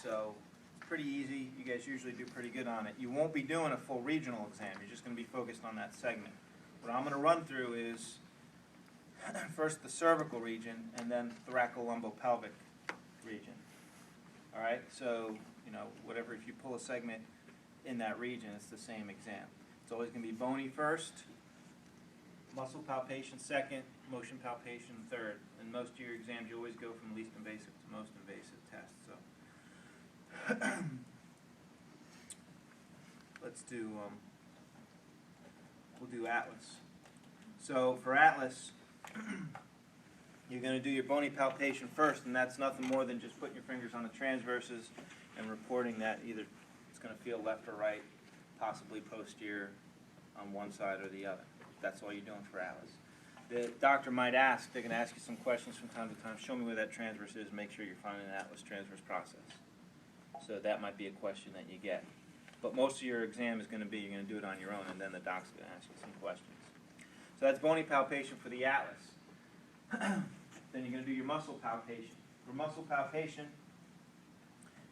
so it's pretty easy. You guys usually do pretty good on it. You won't be doing a full regional exam. You're just going to be focused on that segment. What I'm going to run through is first the cervical region and then thoracolumbo-pelvic region. All right, so whatever, if you pull a segment in that region, it's the same exam. It's always going to be bony first, muscle palpation second, motion palpation third. In most of your exams, you always go from least invasive to most invasive test. So let's do, we'll do Atlas. So for Atlas, you're going to do your bony palpation first, and that's nothing more than just putting your fingers on the transverses and reporting that either it's going to feel left or right, possibly posterior on one side or the other. That's all you're doing for Atlas. The doctor might ask, they're going to ask you some questions from time to time, show me where that transverse is, make sure you're finding an Atlas transverse process. So that might be a question that you get. But most of your exam is going to be, you're going to do it on your own, and then the doc's going to ask you some questions. So that's bony palpation for the Atlas. Then you're going to do your muscle palpation. For muscle palpation,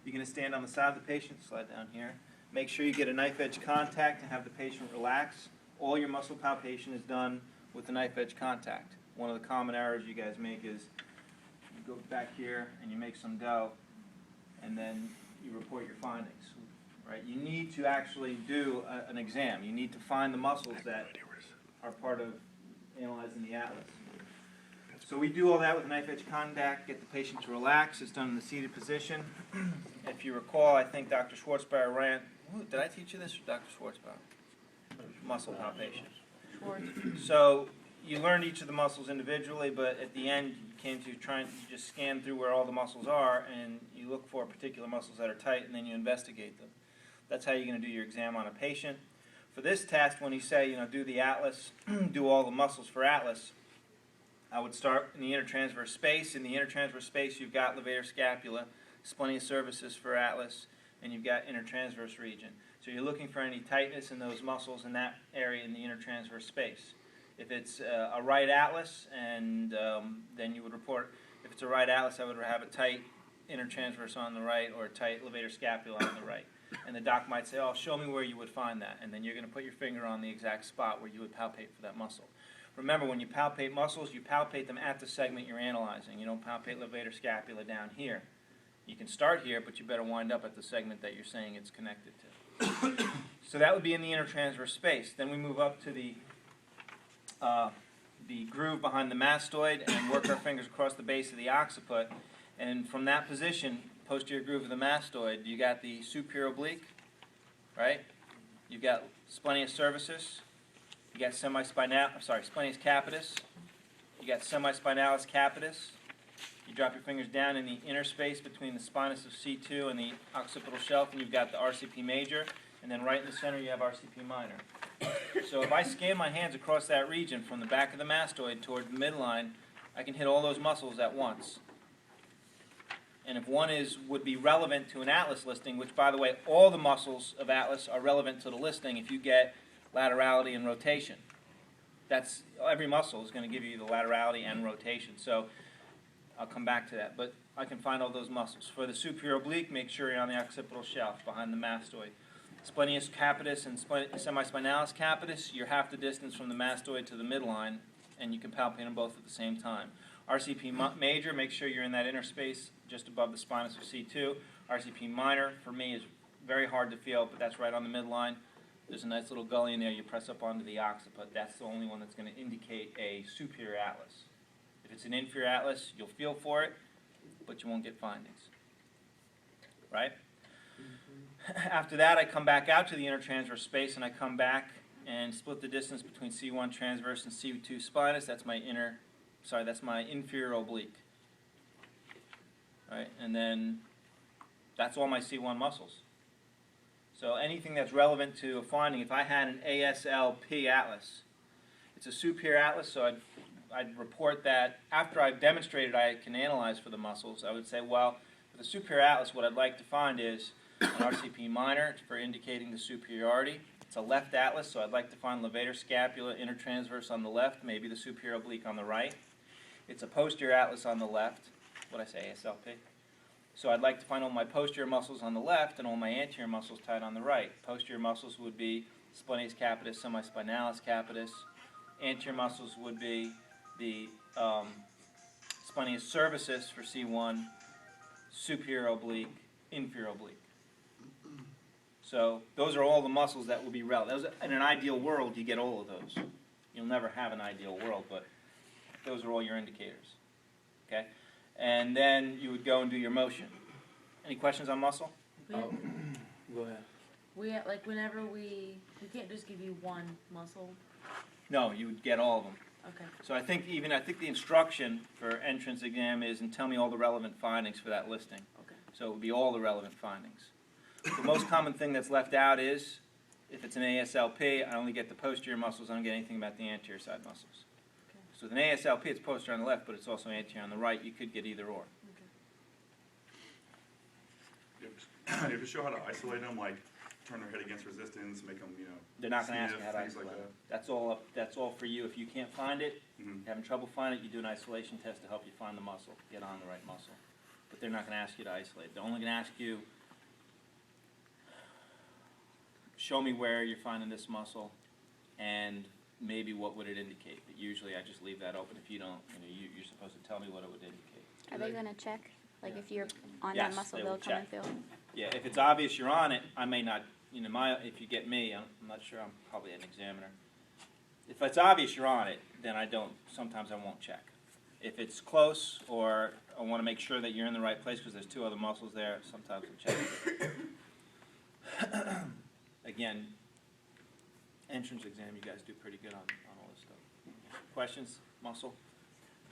you're going to stand on the side of the patient, slide down here. Make sure you get a knife edge contact and have the patient relax. All your muscle palpation is done with the knife edge contact. One of the common errors you guys make is you go back here and you make some dough and then you report your findings. Right? You need to actually do an exam. You need to find the muscles that are part of analyzing the Atlas. So we do all that with knife edge contact, get the patient to relax. It's done in the seated position. If you recall, I think Dr. Schwartzbauer ran, did I teach you this or Dr. Schwartzbauer? Muscle palpation. So you learned each of the muscles individually, but at the end you came to you just scan through where all the muscles are and you look for particular muscles that are tight and then you investigate them. That's how you're going to do your exam on a patient. For this test, when you say, do the Atlas, do all the muscles for Atlas, I would start in the intertransverse space. In the intertransverse space, you've got levator scapula, splenius cervicis for Atlas, and you've got intertransverse region. So you're looking for any tightness in those muscles in that area in the intertransverse space. If it's a right Atlas, and then you would report, if it's a right Atlas, I would have a tight intertransverse on the right or a tight levator scapula on the right. And the doc might say, oh, show me where you would find that. And then you're going to put your finger on the exact spot where you would palpate for that muscle. Remember, when you palpate muscles, you palpate them at the segment you're analyzing. You don't palpate levator scapula down here. You can start here, but you better wind up at the segment that you're saying it's connected to. So that would be in the intertransverse space. Then we move up to the groove behind the mastoid and work our fingers across the base of the occiput. And from that position, posterior groove of the mastoid, you got the superior oblique, right? You've got splenius cervicis. You got splenius capitis. You got semispinalis capitis. You drop your fingers down in the inner space between the spinous of C2 and the occipital shelf, and you've got the Rcp major. And then right in the center, you have Rcp minor. So if I scan my hands across that region from the back of the mastoid toward the midline, I can hit all those muscles at once. And if one would be relevant to an Atlas listing, which, by the way, all the muscles of Atlas are relevant to the listing if you get laterality and rotation. That's every muscle is going to give you the laterality and rotation. So I'll come back to that. But I can find all those muscles. For the superior oblique, make sure you're on the occipital shelf behind the mastoid. Splenius capitis and semispinalis capitis, you're half the distance from the mastoid to the midline, and you can palpate them both at the same time. Rcp major, make sure you're in that inner space just above the spinous of C2. Rcp minor, for me, is very hard to feel, but that's right on the midline. There's a nice little gully in there. You press up onto the occiput. That's the only one that's going to indicate a superior Atlas. If it's an inferior Atlas, you'll feel for it, but you won't get findings. Right? After that, I come back out to the intertransverse space, and I come back and split the distance between C1 transverse and C2 spinous. That's my inferior oblique. Right? And then that's all my C1 muscles. So anything that's relevant to a finding, if I had an ASLP Atlas, it's a superior Atlas, so I'd report that after I've demonstrated I can analyze for the muscles, I would say, well, for the superior Atlas, what I'd like to find is an Rcp minor for indicating the superiority. It's a left Atlas, so I'd like to find levator scapula intertransverse on the left, maybe the superior oblique on the right. It's a posterior Atlas on the left. What did I say, ASLP? So I'd like to find all my posterior muscles on the left and all my anterior muscles tied on the right. Posterior muscles would be splenius capitis, semispinalis capitis. Anterior muscles would be the splenius cervicis for C1, superior oblique, inferior oblique. So those are all the muscles that will be relevant. In an ideal world, you get all of those. You'll never have an ideal world, but those are all your indicators. Okay? And then you would go and do your motion. Any questions on muscle? Go ahead. Whenever we can't just give you one muscle. No, you would get all of them. Okay. So I think the instruction for entrance exam is, and tell me all the relevant findings for that listing. Okay. So it would be all the relevant findings. The most common thing that's left out is, if it's an ASLP, I only get the posterior muscles, I don't get anything about the anterior side muscles. Okay. So with an ASLP, it's posterior on the left, but it's also anterior on the right. You could get either or. Okay. You ever show how to isolate them, like turn their head against resistance, make them, They're not going to ask you how to things isolate like them. That's all for you. If you can't find it, Mm-hmm. having trouble finding it, you do an isolation test to help you find the muscle, get on the right muscle. But they're not going to ask you to isolate. They're only going to ask you, show me where you're finding this muscle, and maybe what would it indicate. But usually I just leave that open. If you don't, you're supposed to tell me what it would indicate. Are they going to check? Like if you're on Yes, that muscle, they they'll will come and check. feel? Yeah, if it's obvious you're on it, I may not, if you get me, I'm not sure, I'm probably an examiner. If it's obvious you're on it, then sometimes I won't check. If it's close, or I want to make sure that you're in the right place because there's two other muscles there, sometimes I'll check. Again, entrance exam, you guys do pretty good on all this stuff. Questions, muscle?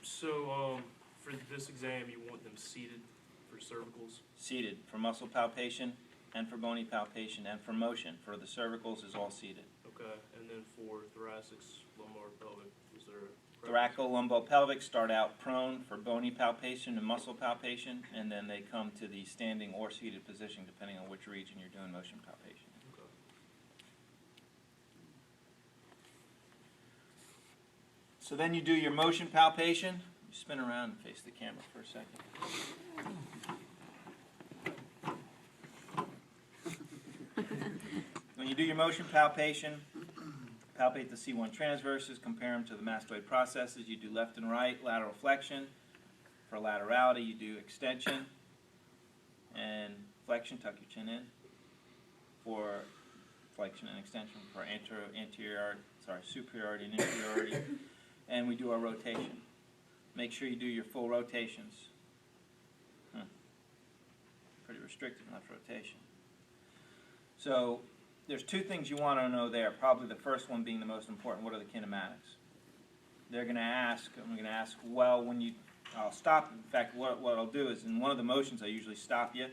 So, for this exam, you want them seated for cervicals? Seated for muscle palpation and for bony palpation and for motion. For the cervicals is all seated. Okay, and then for thoracics, lumbar, pelvic, is there a preference? Thoracolumbo-pelvic start out prone for bony palpation and muscle palpation, and then they come to the standing or seated position depending on which region you're doing motion palpation. Okay. So then you do your motion palpation. You spin around and face the camera for a second. When you do your motion palpation, palpate the C1 transverses, compare them to the mastoid processes. You do left and right, lateral flexion. For laterality, you do extension and flexion, tuck your chin in. For flexion and extension, for superiority and inferiority. And we do our rotation. Make sure you do your full rotations. Pretty restricted left rotation. So there's two things you want to know there. Probably the first one being the most important. What are the kinematics? They're going to ask, I'm going to ask, well, I'll stop. In fact, what I'll do is in one of the motions I usually stop you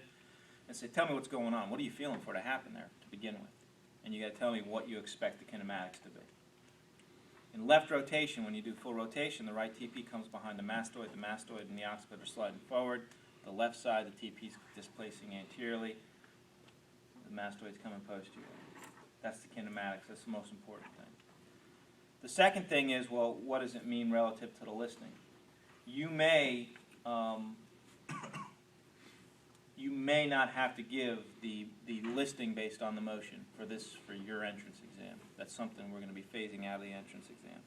and say, tell me what's going on. What are you feeling for it to happen there to begin with? And you got to tell me what you expect the kinematics to be. In left rotation, when you do full rotation, the right TP comes behind the mastoid and the occiput are sliding forward. The left side, the TP is displacing anteriorly. The mastoid's coming posteriorly. That's the kinematics. That's the most important thing. The second thing is, well, what does it mean relative to the listing? You may not have to give the listing based on the motion for your entrance exam. That's something we're going to be phasing out of the entrance exam.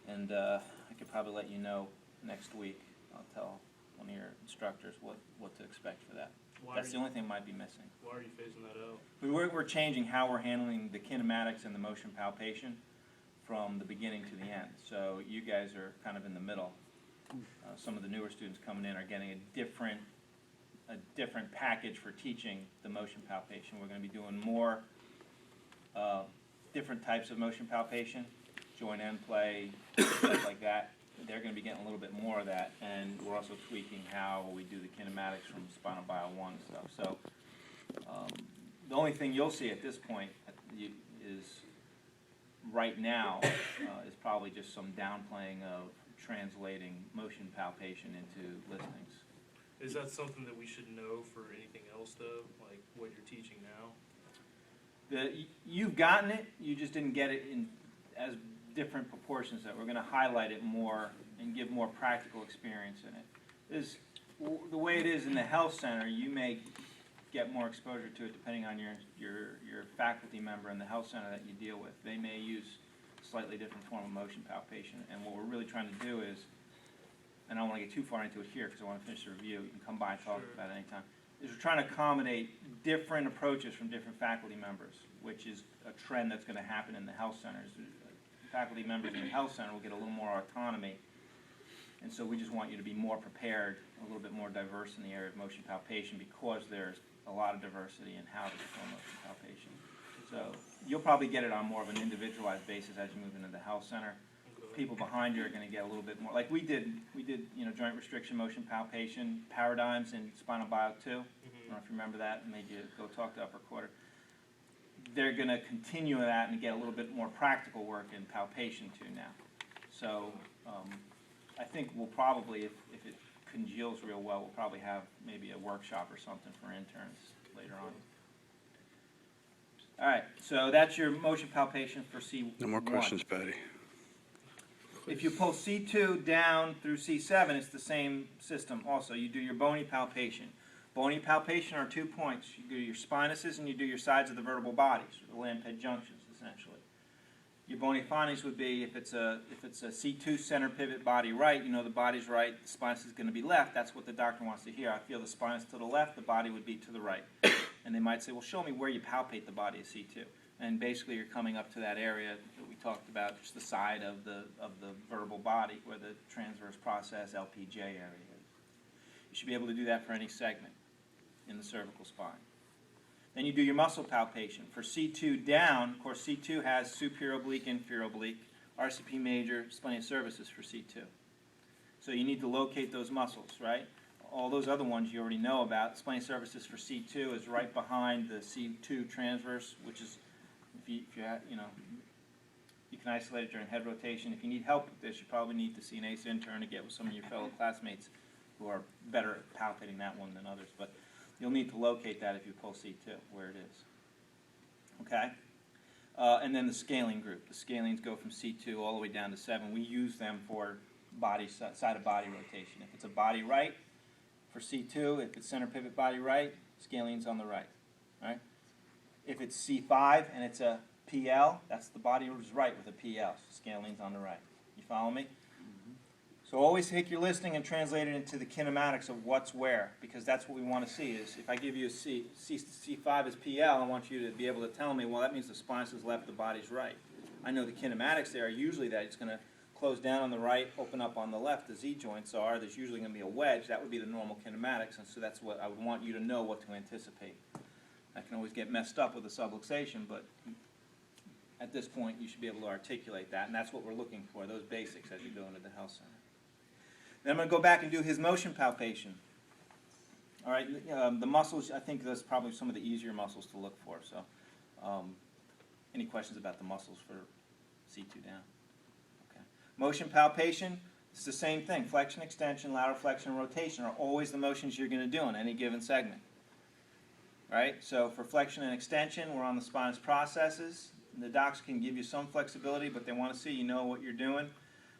And I could probably let you know next week. I'll tell one of your instructors what to expect for that. That's the only thing might be missing. Why are you phasing that out? We're changing how we're handling the kinematics and the motion palpation from the beginning to the end. So you guys are kind of in the middle. Some of the newer students coming in are getting a different package for teaching the motion palpation. We're going to be doing more different types of motion palpation, joint end play, stuff like that. They're going to be getting a little bit more of that, and we're also tweaking how we do the kinematics from spinal bio 1 and stuff. So the only thing you'll see at this point is right now is probably just some downplaying of translating motion palpation into listings. Is that something that we should know for anything else, though, like what you're teaching now? You've gotten it, you just didn't get it in as different proportions. That we're going to highlight it more and give more practical experience in it. the way it is in the health center, you may get more exposure to it depending on your faculty member in the health center that you deal with. They may use a slightly different form of motion palpation, and what we're really trying to do is, and I don't want to get too far into it here because I want to finish the review. You can come by and talk about it anytime. Is we're trying to accommodate different approaches from different faculty members, which is a trend that's going to happen in the health centers. Faculty members in the health center will get a little more autonomy, and so we just want you to be more prepared, a little bit more diverse in the area of motion palpation because there's a lot of diversity in how to perform motion palpation. So you'll probably get it on more of an individualized basis as you move into the health center. People behind you are going to get a little bit more, like we did joint restriction motion palpation paradigms in spinal bio 2. I don't know if you remember that, and made you go talk to upper quarter. They're going to continue that and get a little bit more practical work in palpation too now. So I think we'll probably, if it congeals real well, we'll probably have maybe a workshop or something for interns later on. All right, so that's your motion palpation for C1. No more questions, Patty. If you pull C2 down through C7, it's the same system also. You do your bony palpation. Bony palpation are 2 points. You do your spinuses and you do your sides of the vertebral bodies, or the land-ped junctions, essentially. Your bony findings would be, if it's a C2 center pivot body right, you know the body's right, the spinous is going to be left. That's what the doctor wants to hear. I feel the spinous to the left, the body would be to the right. And they might say, well, show me where you palpate the body of C2. And basically you're coming up to that area that we talked about, just the side of the vertebral body where the transverse process LPJ area is. You should be able to do that for any segment in the cervical spine. Then you do your muscle palpation. For C2 down, of course C2 has superior oblique, inferior oblique, Rcp major, splenius cervicis for C2. So you need to locate those muscles, right? All those other ones you already know about. Splenius cervicis for C2 is right behind the C2 transverse, which is, if you can isolate it during head rotation. If you need help with this, you probably need to see an ACE intern to get with some of your fellow classmates who are better at palpating that one than others. But you'll need to locate that if you pull C2, where it is. Okay? And then the scaling group. The scalings go from C2 all the way down to 7. We use them for side of body rotation. If it's a body right for C2, if it's center pivot body right, scaling's on the right. Right? If it's C5 and it's a PL, that's the body is right with a PL. So scaling's on the right. You follow me? So always take your listing and translate it into the kinematics of what's where, because that's what we want to see. Is if I give you a C5 as PL, I want you to be able to tell me, well, that means the spinous is left, the body's right. I know the kinematics there are usually that it's going to close down on the right, open up on the left. The Z joints are, there's usually going to be a wedge. That would be the normal kinematics, and so that's what I would want you to know what to anticipate. I can always get messed up with the subluxation, but at this point you should be able to articulate that, and that's what we're looking for, those basics as you go into the health center. Then I'm going to go back and do his motion palpation. All right, the muscles, I think that's probably some of the easier muscles to look for. So any questions about the muscles for C2 down? Okay. Motion palpation, it's the same thing. Flexion, extension, lateral flexion, and rotation are always the motions you're going to do in any given segment. Right? So for flexion and extension, we're on the spinous processes. The docs can give you some flexibility, but they want to see you know what you're doing.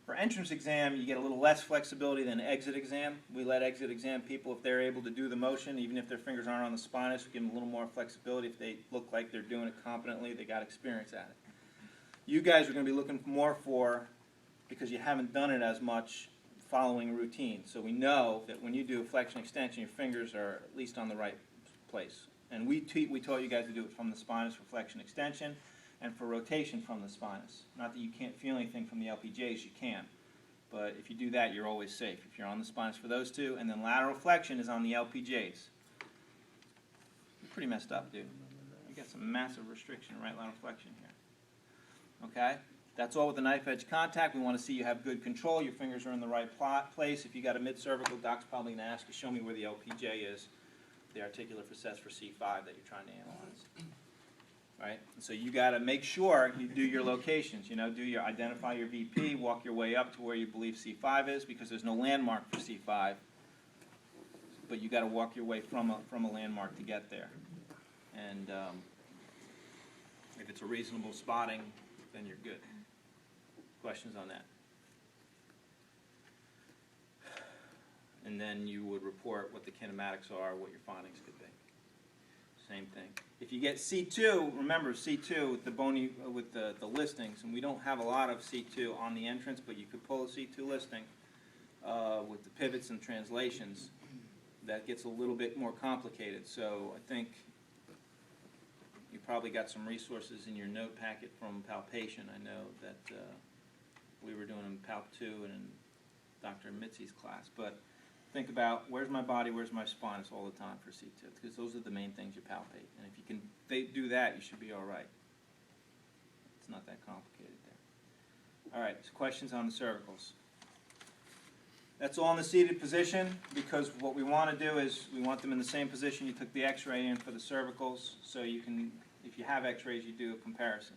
For entrance exam, you get a little less flexibility than exit exam. We let exit exam people, if they're able to do the motion, even if their fingers aren't on the spinous, we give them a little more flexibility. If they look like they're doing it competently, they got experience at it. You guys are going to be looking more for, because you haven't done it as much, following routine. So we know that when you do a flexion extension, your fingers are at least on the right place. And we taught you guys to do it from the spinous for flexion extension, and for rotation from the spinous. Not that you can't feel anything from the LPJs, you can. But if you do that, you're always safe. If you're on the spinous for those two, and then lateral flexion is on the LPJs. You're pretty messed up, dude. You got some massive restriction in right lateral flexion here. Okay? That's all with the knife edge contact. We want to see you have good control. Your fingers are in the right place. If you got a mid-cervical, doc's probably going to ask you, show me where the LPJ is, the articular facet for C5 that you're trying to analyze. Right? So you got to make sure you do your locations. You know, identify your VP, walk your way up to where you believe C5 is, because there's no landmark for C5. But you got to walk your way from a landmark to get there. And if it's a reasonable spotting, then you're good. Questions on that? and then you would report what the kinematics are, what your findings could be. Same thing. If you get C2, remember C2 with the bony, with the listings, and we don't have a lot of C2 on the entrance, but you could pull a C2 listing with the pivots and translations. That gets a little bit more complicated. So I think you probably got some resources in your note packet from palpation. I know that we were doing in Palp 2 and in Dr. Mitzi's class, but think about where's my body, where's my spine all the time for C2, because those are the main things you palpate. And if you can do that, you should be all right. It's not that complicated there. All right, so questions on the cervicals. That's all in the seated position, because what we want to do is we want them in the same position you took the x-ray in for the cervicals, so you can, if you have x-rays, you do a comparison.